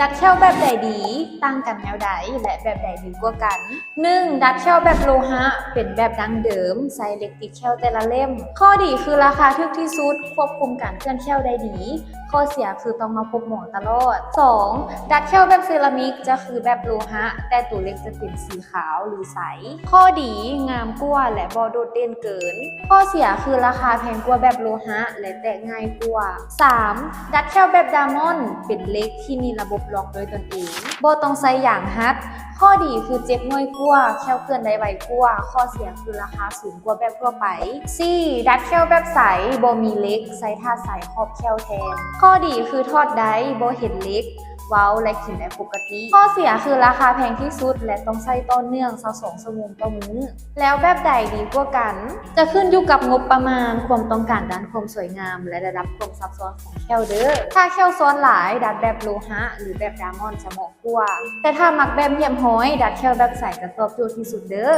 ดัดแค่วแบบใดดีต่างกันแนวใดและแบบใดดีกว่ากัน 1. ดัดแค่วแบบโลหะเป็นแบบดั้งเดิมใส่เหล็กติดแค่วแต่ละเล่มข้อดีคือราคาถูกที่สุดควบคุมการเคลื่อนแค่วได้ดีข้อเสียคือต้องมาพบหมอตลอด 2. ดัดแค่วแบบเซรามิกจะคือแบบโลหะแต่ตัวเล็กจะเป็นสีขาวหรือใสข้อดีงามกว่าและบ่โดดเด่นเกินข้อเสียคือราคาแพงกว่าแบบโลหะและแตกง่ายกว่า 3. ดัดแค่วแบบดามอนด์เป็นเหล็กที่มีระบบล็อกโดยตนเองบ่ต้องใส่อย่างฮัดข้อดีคือเจ็บง่อยกว่าแค่วเคลื่อนได้ไวกว่าข้อเสียคือราคาสูงกว่าแบบทั่วไป 4. ดัดแค่วแบบใสบ่มีเหล็กใส่ท่าใสครอบแค่วแทนข้อดีคือทอดได้บ่เห็นเหล็กเว้าและกินได้ปกติข้อเสียคือราคาแพงที่สุดและต้องใช้ต่อเนื่อง22ชั่วโมงต่อมื้อแล้วแบบใดดีกว่ากันจะขึ้นอยู่กับงบประมาณความต้องการด้านความสวยงามและระดับความซับซ้อนของแคลเด้อถ้าแคลซ้อนหลายดัดแบบโลหะหรือแบบไดมอนด์จะเหมาะกว่าแต่ถ้ามักแบบเยี่ยมห้อยดัดแคลแบบใสจะตอบโจทย์ที่สุดเด้อ